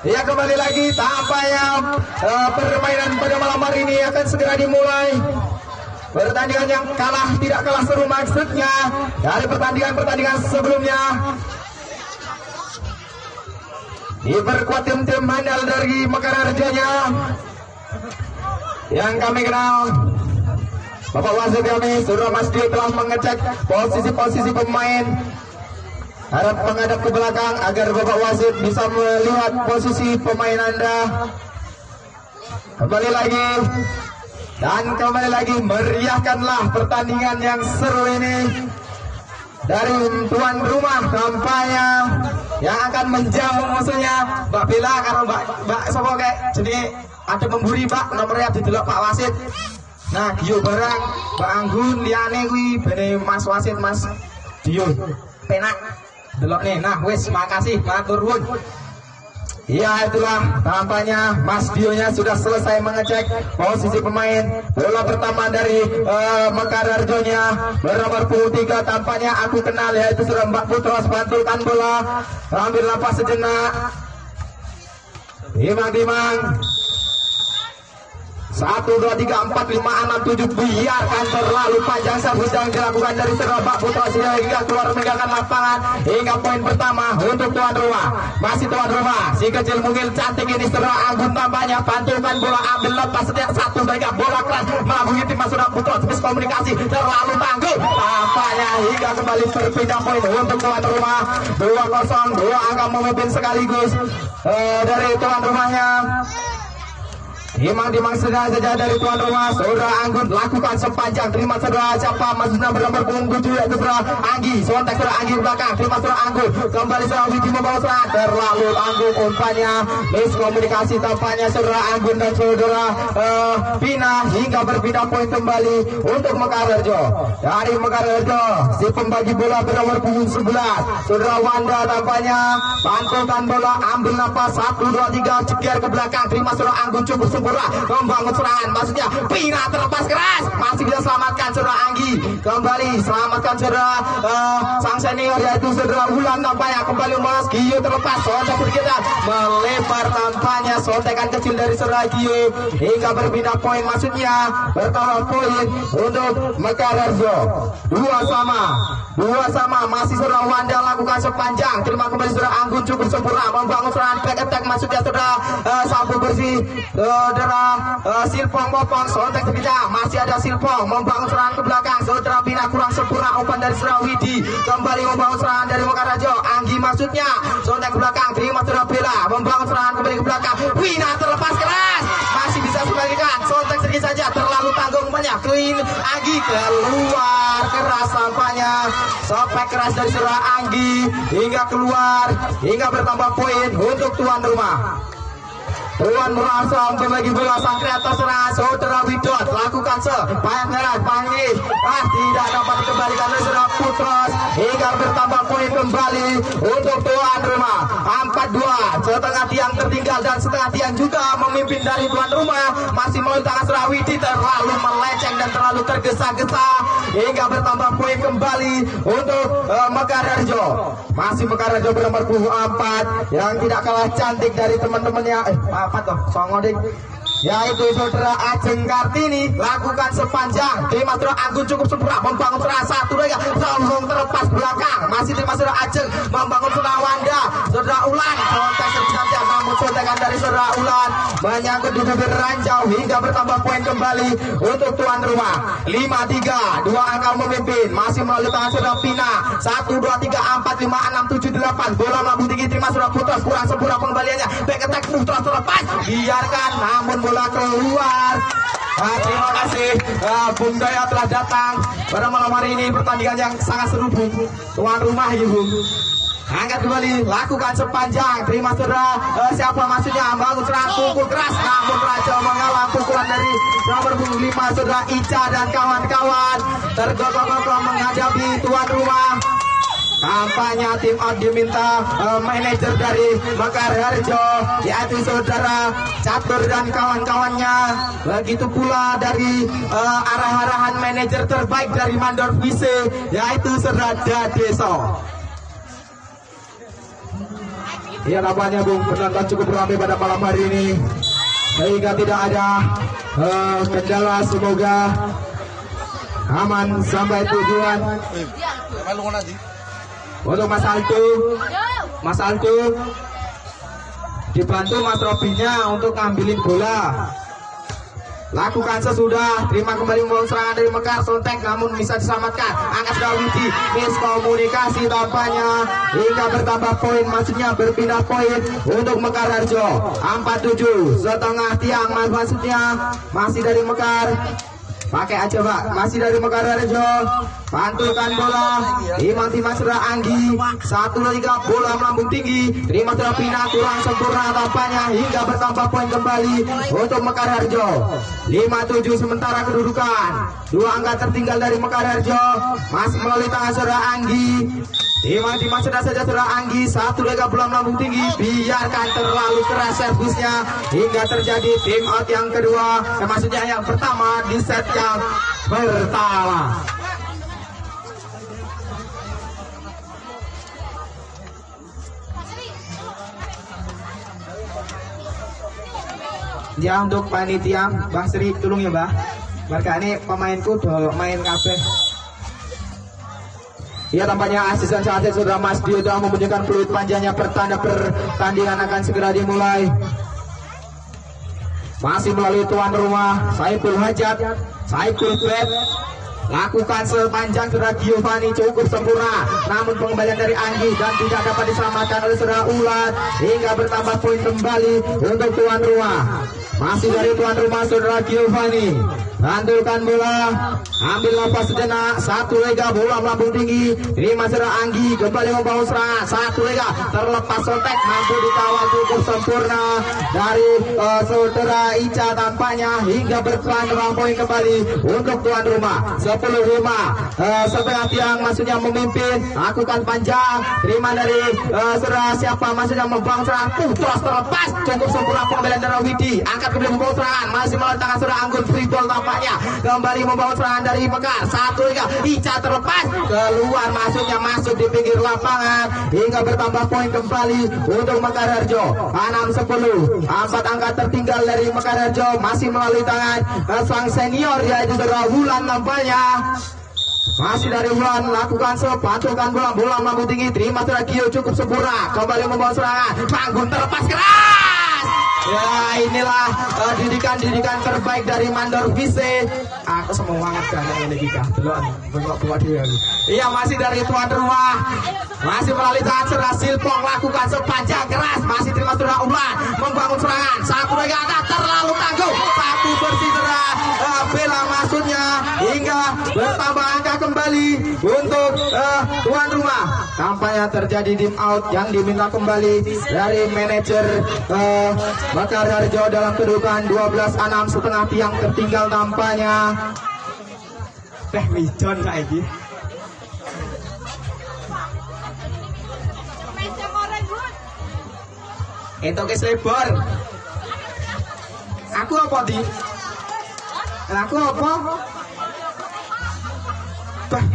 Ya, kembali lagi tampaknya permainan pada malam hari ini akan segera dimulai. Pertandingan yang kalah tidak kalah seru maksudnya dari pertandingan-pertandingan sebelumnya. Diperkuat tim-tim handal dari Mekararjonya yang kami kenal. Bapak wasit kami, Saudara Mas Dio, telah mengecek posisi-posisi pemain. Harap menghadap ke belakang agar Bapak wasit bisa melihat posisi pemain Anda. Kembali lagi dan kembali lagi, meriahkanlah pertandingan yang seru ini dari tuan rumah tampaknya yang akan menjamu musuhnya. Mbak Bella karena Mbak Sopo kayak jadi ada memburi Mbak nomornya didelok Pak wasit. Nah, Dio barang Mbak Anggun liane kuwi bene Mas wasit Mas Dio penak delok nih. Nah wis, makasih matur nuwun. Ya, itulah tampaknya Mas Dio-nya sudah selesai mengecek posisi pemain. Bola pertama dari Mekararjonya bernomor 23 tampaknya aku kenal, yaitu sudah Mbak Putros. Bantulkan bola, ambil napas sejenak, timang-timang. 1, 2, 3, 4, 5, 6, 7. Biarkan terlalu panjang servis yang dilakukan dari Mbak Putros hingga keluar meninggalkan lapangan. Hingga poin pertama untuk tuan rumah. Masih tuan rumah, si kecil mungil cantik ini Saudara Anggun tampaknya. Pantulkan bola, ambil lepas setiap 1, 2, 3. Bola keras melambungi tim Saudara Putros. Miskomunikasi terlalu tangguh tampaknya hingga kembali berpindah poin untuk tuan rumah. 2-0, 2 angka memimpin sekaligus dari tuan rumahnya. Timang-timang saja dari tuan rumah. Saudara Anggun lakukan sepanjang, terima saudara siapa maksudnya bernomor punggung 7 yaitu saudara Anggi. Sontak saudara Anggi belakang, terima saudara Anggun. Kembali saudara Widi membawa serangan, terlalu tangguh umpannya. Miskomunikasi tampaknya saudara Anggun dan saudara Pina hingga berpindah poin kembali untuk Mekararjo. Dari Mekararjo, si pembagi bola bernomor punggung 11 saudara Wanda tampaknya. Pantulkan bola, ambil napas, 1, 2, 3, ceker ke belakang, terima saudara Anggun cukup sempurna membangun serangan, maksudnya Pina terlepas keras, masih bisa selamatkan saudara Anggi. Kembali selamatkan saudara sang senior yaitu saudara Ulan tampaknya. Kembali membalas Gio terlepas, sontak sedikit melebar tampaknya, sontekan kecil dari saudara Gio hingga berpindah poin, maksudnya bertambah poin untuk Mekararjo. 2 sama masih saudara Wanda lakukan sepanjang, terima kembali saudara Anggun cukup sempurna membangun serangan back attack, maksudnya saudara sapu bersih saudara Silpong Bopong sontek sedikit, masih ada Silpong membangun serangan ke belakang. Saudara Pina kurang sempurna umpan dari saudara Widi, kembali membangun serangan dari Mekararjo. Anggi maksudnya sontek ke belakang, terima saudara Bella membangun serangan kembali ke belakang. Pina terlepas keras, masih bisa sebagikan, sontek sedikit saja, terlalu tanggung umpannya. Queen Anggi keluar keras tampaknya, sopek keras dari saudara Anggi hingga keluar hingga bertambah poin untuk tuan rumah. Tuan merasa berbagi bola sang kreator serangan saudara Widot lakukan sepanjang merah panggil tidak dapat dikembalikan oleh saudara Putros hingga bertambah poin kembali untuk tuan rumah. 4-2, setengah tiang tertinggal dan setengah tiang juga memimpin dari tuan rumah. Masih melalui tangan saudara Widi, terlalu melenceng dan terlalu tergesa-gesa hingga bertambah poin kembali untuk Mekararjo. Masih Mekararjo bernomor 4 yang tidak kalah cantik dari teman-temannya. Apa toh songodik yaitu saudara Ajeng Kartini lakukan sepanjang, terima saudara Anggun cukup sempurna membangun serangan 1, 2, 3 langsung terlepas belakang, masih terima saudara Ajeng membangun saudara Wanda. Saudara Ulan kontak terjadi, namun sontekan dari saudara Ulan menyangkut di bibir ranjau hingga bertambah poin kembali untuk tuan rumah. 5-3, 2 angka memimpin, masih melalui tangan saudara Pina. 1, 2, 3, 4, 5, 6, 7, 8 bola melambung tinggi, terima saudara Putros kurang sempurna pengembaliannya, back attack Putros terlepas, biarkan namun bola keluar. Terima kasih Bung Daya telah datang pada malam hari ini, pertandingan yang sangat seru Bung. Tuan rumah ya Bung. Angkat kembali, lakukan sepanjang, terima saudara siapa maksudnya bangun serangan pukul keras, namun Raja mengalah pukulan dari nomor 5 saudara Ica dan kawan-kawan tergogok-gogok menghadapi tuan rumah. Tampaknya tim out diminta manajer dari Mekararjo yaitu saudara Catur dan kawan-kawannya. Begitu pula dari arah-arahan manajer terbaik dari Mandor Vise yaitu saudara Dadeso. Ya nampaknya Bung penonton cukup ramai pada malam hari ini sehingga tidak ada kendala, semoga aman sampai tujuan. Untuk Mas Aldo dibantu Mas Robinya untuk ngambilin bola. Lakukan sesudah, terima kembali membawa serangan dari Mekar, Sontek namun bisa diselamatkan. Angkat sudah Widi, miskomunikasi tampaknya hingga bertambah poin, maksudnya berpindah poin untuk Mekar Harjo. 47 setengah tiang, maksudnya masih dari Mekar. Pakai aja Pak, masih dari Mekar Harjo. Pantulkan bola, Imam Surah Anggi, 1-3 bola melambung tinggi, terima sudah pindah kurang sempurna tampaknya hingga bertambah poin kembali untuk Mekar Harjo. 57 sementara kedudukan, 2 angka tertinggal dari Mekar Harjo, masih melalui tangan Surah Anggi. Imam sudah saja Surah Anggi, 1-3 bola melambung tinggi, biarkan terlalu keras servisnya hingga terjadi tim out yang kedua, maksudnya yang pertama di set yang pertama. Ya untuk panitia Bang Sri tolong ya Mbah. Mereka ini pemainku udah main kabeh. Ya tampaknya asisten saatnya sudah Mas Dio sudah membunyikan peluit panjangnya, pertanda pertandingan akan segera dimulai. Masih melalui tuan rumah Saiful Hajat, Saiful Bet. Lakukan sepanjang sudah Giovanni cukup sempurna, namun pengembalian dari Anggi dan tidak dapat diselamatkan oleh saudara Ulat hingga bertambah poin kembali untuk tuan rumah. Masih dari tuan rumah saudara Giovanni, Rantulkan bola, ambil nafas sejenak, 1-3 bola melambung tinggi, terima saudara Anggi kembali membangun serangan, 1-3 terlepas Sontek mampu dikawal cukup sempurna dari saudara Ica tampaknya hingga berpelan poin kembali untuk tuan rumah. 10-5 setengah tiang maksudnya memimpin, lakukan panjang, terima dari saudara siapa maksudnya membangun serangan, terus terlepas cukup sempurna pengembalian dari Widi, angkat kembali membangun serangan, masih melalui tangan saudara Anggun, free ball tampaknya kembali membawa serangan dari Mekar, 1-3 Ica terlepas keluar, masuknya masuk di pinggir lapangan hingga bertambah poin kembali untuk Mekar Harjo. 6-10 4 angka tertinggal dari Mekar Harjo, masih melalui tangan sang senior yaitu saudara Wulan tampaknya. Masih dari Wulan, lakukan sepatukan bola melambung tinggi, terima saudara Gio cukup sempurna, kembali membawa serangan, Panggun terlepas keras. Ya inilah didikan terbaik dari Mandor Vise. Aku semangat banget ini kita. Belum dia. Iya masih dari tuan rumah. Masih melalui tangan saudara Silpong, lakukan sepanjang keras, masih terima saudara Ulan membangun serangan, 1-3 angka terlalu tangguh, satu bersih saudara Bela maksudnya hingga bertambah angka kembali untuk tuan rumah. Tampaknya terjadi tim out yang diminta kembali dari manajer Mekar Harjo dalam kedudukan 12-6 setengah tiang tertinggal tampaknya. Midon lagi. Itu ke lebar. Aku apa di? Aku apa? Bah,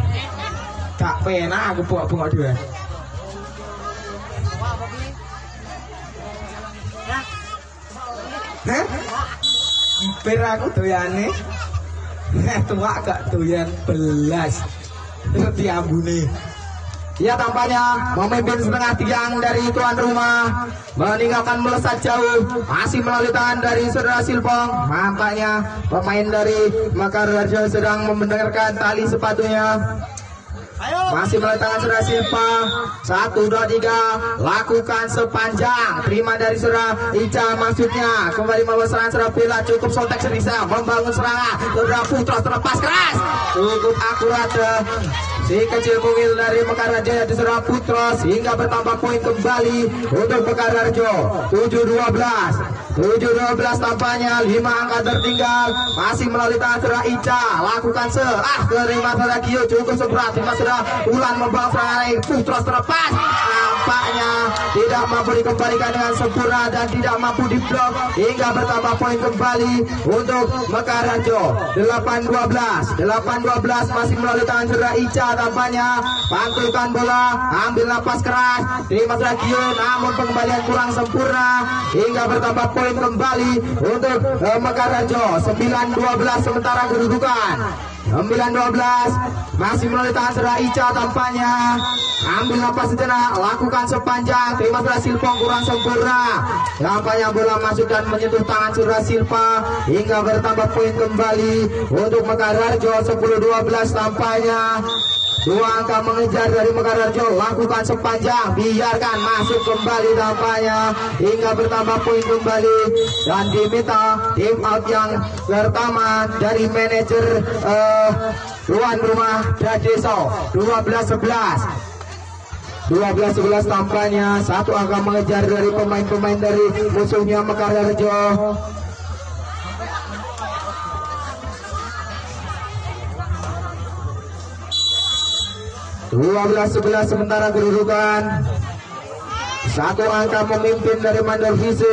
gak pena aku buka dua. Hah? Ber aku doyane. Tua gak doyan belas. Seperti ambune. Ya tampaknya memimpin setengah tiang dari tuan rumah, meninggalkan melesat jauh, masih melalui tangan dari saudara Silpong. Nampaknya pemain dari Mekar Harjo sedang membenarkan tali sepatunya. Masih melalui tangan saudara Silpa, 1-2-3 lakukan sepanjang, terima dari saudara Ica maksudnya, kembali membawa serangan saudara Bela, cukup Sontek Serisa membangun serangan, saudara Putra terlepas keras, cukup akurat si kecil mungil dari Mekar Harjo yaitu saudara Putra hingga bertambah poin kembali untuk Mekar Harjo. 7-12 tampaknya 5 angka tertinggal, masih melalui tangan saudara Ica, lakukan terima saudara Gio cukup seberat, terima saudara Ulan membawa serangan, Putra terlepas, nampaknya tidak mampu dikembalikan dengan sempurna dan tidak mampu diblok hingga bertambah poin kembali untuk Mekar Harjo. 8-12 masih melalui tangan saudara Ica tampaknya. Pantulkan bola, ambil napas keras, terima Gio, namun pengembalian kurang sempurna hingga bertambah poin kembali untuk Mekararjo. 9-12 sementara kedudukan. 9-12 masih melalui tangan saudara Ica tampaknya. Ambil napas sejenak, lakukan sepanjang, terima saudara Silva kurang sempurna. Tampaknya bola masuk dan menyentuh tangan saudara Silva hingga bertambah poin kembali untuk Mekararjo. 10-12 tampaknya. Dua angka mengejar dari Mekararjo, lakukan sepanjang, biarkan masuk kembali tampaknya hingga bertambah poin kembali dan diminta tim out yang pertama dari manajer tuan rumah Dadeso. 12-11 tampaknya. Satu angka mengejar dari pemain-pemain dari musuhnya Mekararjo. 12-11 sementara kedudukan. Satu angka memimpin dari Mandor Visi.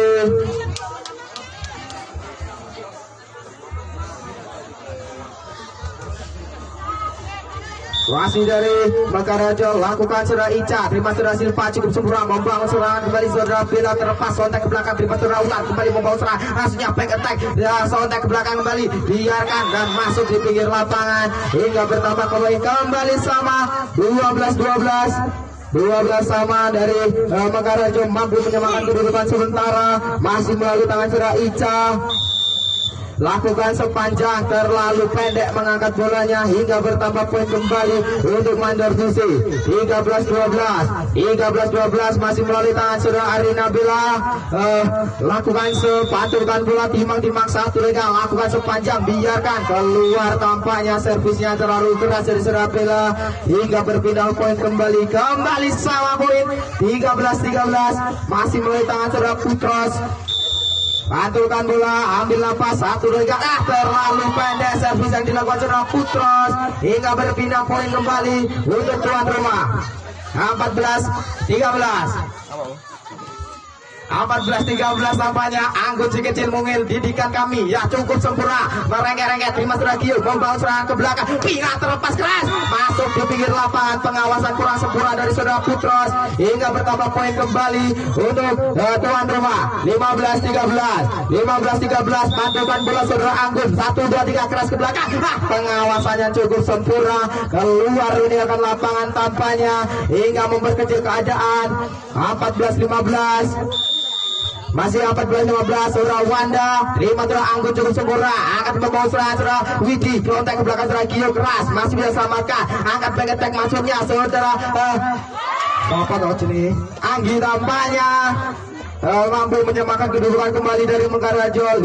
Masih dari Mekararjo, lakukan saudara Ica, terima saudara Silva cukup sempurna membangun serangan kembali saudara Bela, terlepas sontek ke belakang, terima saudara Ulan kembali membangun serangan, langsungnya back attack ya, sontek ke belakang kembali, biarkan dan masuk di pinggir lapangan hingga bertambah kembali sama 12 sama dari Mekararjo mampu menyamakan kedudukan sementara. Masih melalui tangan saudara Ica, lakukan sepanjang, terlalu pendek mengangkat bolanya hingga bertambah poin kembali untuk Mandor Susi. 13-12 masih melalui tangan saudara Arina Bella. Lakukan sepantulkan bola, timang satu lega, lakukan sepanjang, biarkan keluar tampaknya. Servisnya terlalu keras dari saudara Bella hingga berpindah poin kembali sama poin. 13-13 masih melalui tangan saudara Putros. Pantulkan bola, ambil napas, satu lega, terlalu pendek servis yang dilakukan saudara Putros hingga berpindah poin kembali untuk tuan rumah. 14-13 tampaknya. Anggun si kecil mungil, didikan kami ya cukup sempurna, merengket-rengket, terima saudara Gio, membangun serangan ke belakang, Pina terlepas keras, masuk di pinggir lapangan, pengawasan kurang sempurna dari saudara Putros hingga bertambah poin kembali untuk tuan rumah. 15-13 pantulkan bola saudara Anggun, 1-2-3 keras ke belakang, pengawasannya cukup sempurna, keluar ini akan lapangan tampaknya hingga memperkecil keadaan. 14-15 masih 14-15 saudara Wanda, terima saudara Anggun cukup sempurna, angkat membawa serangan saudara Widi, kontak ke belakang saudara Gio keras, masih bisa selamatkan, angkat back attack masuknya saudara apa kau sini Anggi tampaknya mampu menyamakan kedudukan kembali dari Mekararjo.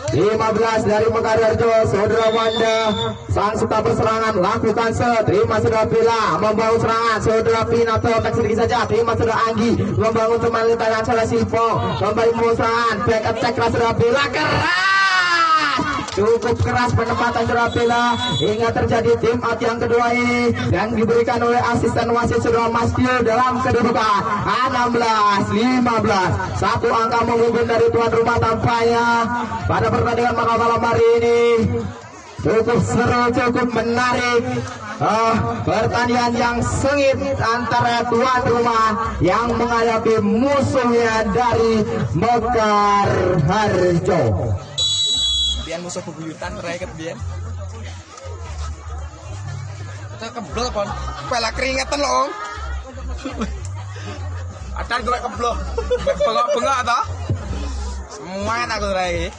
15 dari Mekararjo, saudara Wanda sang staf serangan, lakukan terima saudara Bella, membangun serangan saudara Pina, tak sedikit saja, terima saudara Anggi, membangun kembali tangan saudara Silvo, kembali membangun serangan, back attack keras saudara Bella, keras, cukup keras penempatan saudara Bella hingga terjadi tim out yang kedua ini yang diberikan oleh asisten wasit saudara Mastio dalam kedudukan 16-15. Satu angka memimpin dari tuan rumah tampaknya pada pertandingan malam hari ini. Cukup seru, cukup menarik. Pertandingan yang sengit antara tuan rumah yang menghadapi musuhnya dari Mekararjo. Biar musuh bebuyutan reket biar. Kita keblok kon. Pela keringetan loh. Acan gue keblok. Bengok toh. Semua aku rek.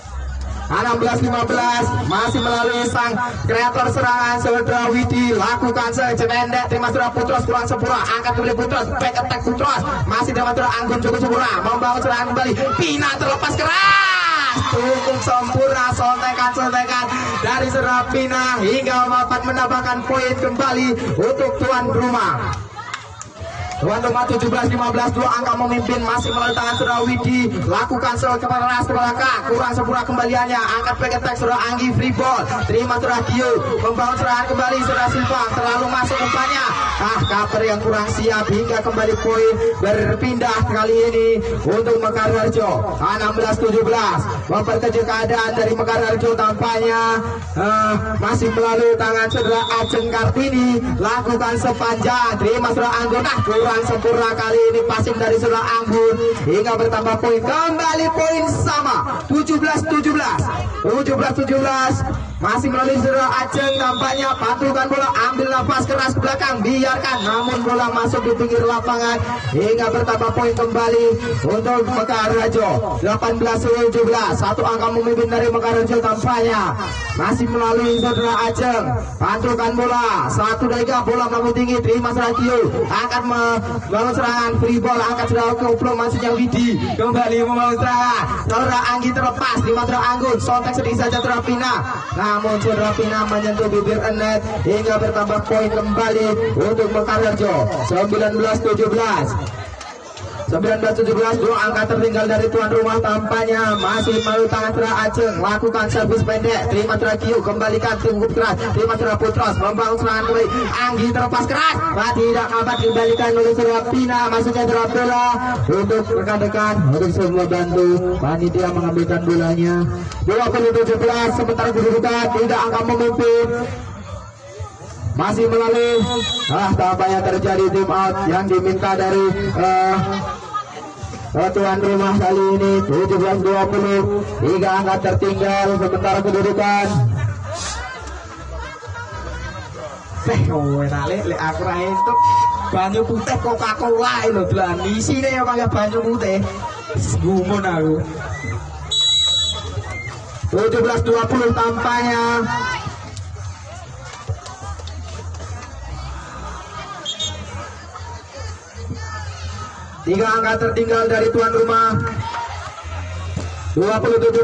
16-15 masih melalui sang kreator serangan saudara Widi, lakukan secependek, terima saudara Putros kurang sempurna, angkat kembali Putros, back attack Putros, masih terima saudara Anggun cukup sempurna, membangun serangan kembali, Pina terlepas keras, cukup sempurna, sontekan dari saudara Pina hingga dapat menambahkan poin kembali untuk tuan rumah. Tuan rumah 17-15, dua angka memimpin, masih melalui tangan saudara Widi, lakukan keras ke belakang, kurang sempurna kembaliannya, angkat back attack saudara Anggi, free ball, terima saudara Gio, membangun serangan kembali saudara Silva, terlalu masuk umpannya, cover yang kurang siap hingga kembali poin berpindah kali ini untuk Mekarharjo. 16-17, memperkecil keadaan dari Mekarharjo, tampaknya masih melalui tangan saudara Ajeng Kartini, lakukan sepanjang, terima saudara Anggun, kurang sempurna kali ini passing dari saudara Anggun hingga bertambah poin, kembali poin sama 17-17, masih melalui saudara Ajeng, tampaknya pantulkan bola, ambil nafas keras ke belakang, biarkan, namun bola masuk di pinggir lapangan hingga bertambah poin kembali untuk Mekarharjo. 18-17, satu angka memimpin dari Mekarharjo, tampaknya masih melalui saudara Ajeng, pantulkan bola, 1-3, bola melambung tinggi, terima saudara Kio, angkat membangun serangan, free ball, angkat saudara Koplo, maksudnya Widi, kembali membangun serangan, saudara Anggi terlepas, terima saudara Anggun, sontek sedikit saja saudara Pina, namun saudara Pina menyentuh bibir net hingga bertambah poin kembali untuk Mekarharjo. 19-17, dua angka tertinggal dari tuan rumah, tampaknya masih melalui tangan saudara Ajeng, lakukan servis pendek, terima saudara Kiu, kembalikan cukup keras, terima saudara Putros, membangun serangan kembali, Anggi terlepas keras, tidak dapat dikembalikan oleh saudara Pina, maksudnya saudara Bella, untuk rekan-rekan, untuk semua bantu panitia mengambilkan bolanya. 20-17, sementara kedudukan tidak angka memimpin, masih melalui tampaknya terjadi tim out yang diminta dari tuan rumah kali ini. 17-20, 3 angka tertinggal sementara kedudukan. Aku itu banyu putih Coca-Cola itu dolan isine ya pakai banyu putih. Gumun aku. 17-20 tampaknya tiga angka tertinggal dari tuan rumah. 20-17,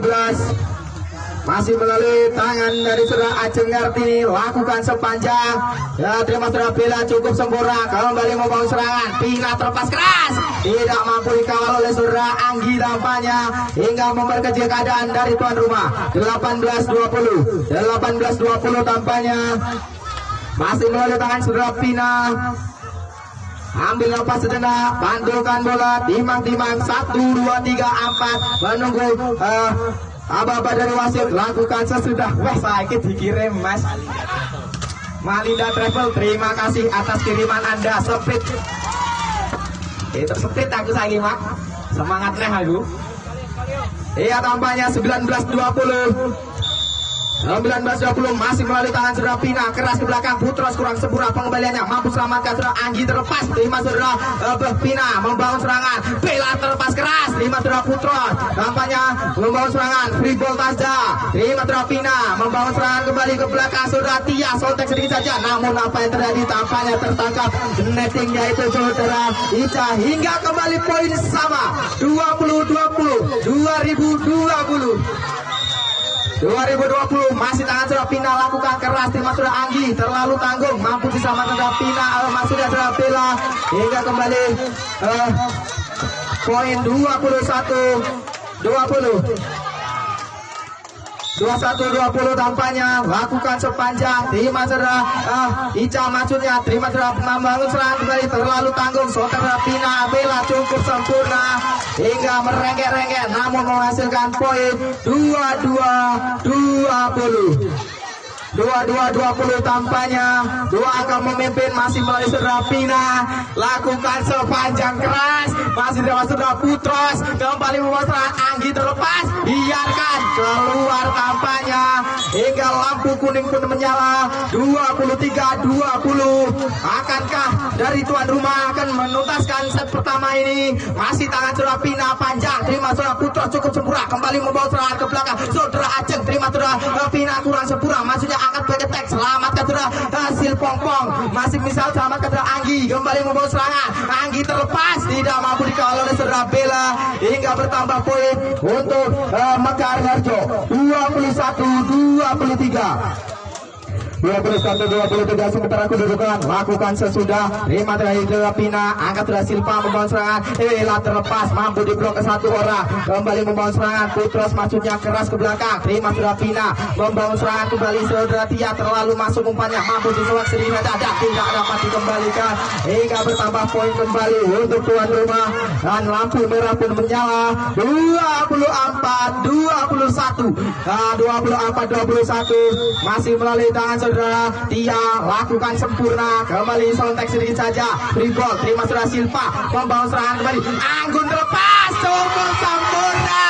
masih melalui tangan dari saudara Ajeng Kartini, lakukan sepanjang, ya terima saudara Bella, cukup sempurna, kembali membangun serangan, Pina terlepas keras, tidak mampu dikawal oleh saudara Anggi tampaknya hingga memperkecil keadaan dari tuan rumah. 18-20, tampaknya masih melalui tangan saudara Pina, ambil nafas sejenak, pantulkan bola, timang-timang, 1, 2, 3, 4, menunggu aba-aba dari wasit, lakukan sesudah. Wah, sakit dikirim mas Malinda Travel, terima kasih atas kiriman anda, seprit itu seprit aku sayang mak, semangat nih aku. Iya tampaknya 19-20, masih melalui tangan saudara Pina, keras ke belakang, Putros kurang sempurna pengembaliannya, mampu selamatkan saudara Anggi terlepas, terima saudara Pina, membangun serangan, Bella terlepas keras, terima saudara Putros, tampaknya membangun serangan, free ball Tasda, terima saudara Pina, membangun serangan kembali ke belakang saudara Tia, sontek sedikit saja, namun apa yang terjadi, tampaknya tertangkap nettingnya itu saudara Ica, hingga kembali poin sama, 20-20, 2020, masih tangan saudara Pina, lakukan keras, terima saudara Anggi, terlalu tanggung, mampu diselamatkan saudara Pina, maksudnya saudara Bella, hingga kembali poin 21-20, tampaknya lakukan sepanjang, terima saudara Ica, maksudnya terima saudara membangun serangan kembali, terlalu tanggung, saudara Pina, Bella cukup sempurna hingga merengket-rengket, namun menghasilkan poin 22-20, tampaknya dua akan memimpin, masih melalui saudara Pina, lakukan sepanjang keras, masih dapat saudara Putros, kembali membuat serangan, Anggi terlepas, biarkan keluar tampaknya hingga lampu kuning pun menyala. 23-20, akankah dari tuan rumah akan menuntaskan set pertama ini? Masih tangan saudara Pina panjang, terima saudara Putros cukup sempurna, kembali membawa serangan ke belakang, saudara Ajeng, terima saudara Pina kurang sempurna, maksudnya angkat back attack, selamatkan saudara hasil Pongpong, masih misal selamatkan saudara Anggi, kembali membawa serangan, Anggi terlepas, tidak mampu dikawal oleh saudara Bella hingga bertambah poin untuk Mekarharjo. 21-23, 21-23 sementara kedudukan lakukan sesudah. Terima terakhir Pina, angkat sudah Silva membangun serangan. Terlepas mampu diblok ke satu orang. Kembali membangun serangan. Putros maksudnya keras ke belakang. Terima sudah Pina membangun serangan kembali. Saudara Tia terlalu masuk umpannya, mampu diselak sendiri saja, tidak dapat dikembalikan hingga bertambah poin kembali untuk tuan rumah dan lampu merah pun menyala. 24-21 masih melalui tangan saudara Tia, lakukan sempurna kembali, sontek sedikit saja, free ball. Terima sudah Silva membangun serangan kembali, Anggun terlepas, cukup sempurna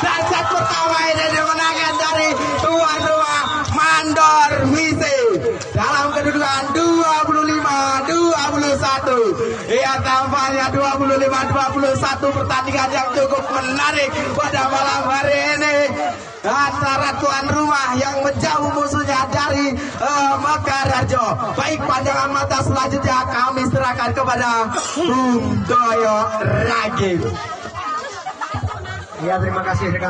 dan set pertama ini dimenangkan dari tuan rumah Mandor Wise dalam kedudukan 25-21. Ya, tampaknya 25-21 pertandingan yang cukup menarik pada malam hari ini antara tuan rumah yang menjauh musuhnya dari Mekararjo. Baik, pandangan mata selanjutnya kami serahkan kepada Bung Doyo Ragil. Ya, terima kasih.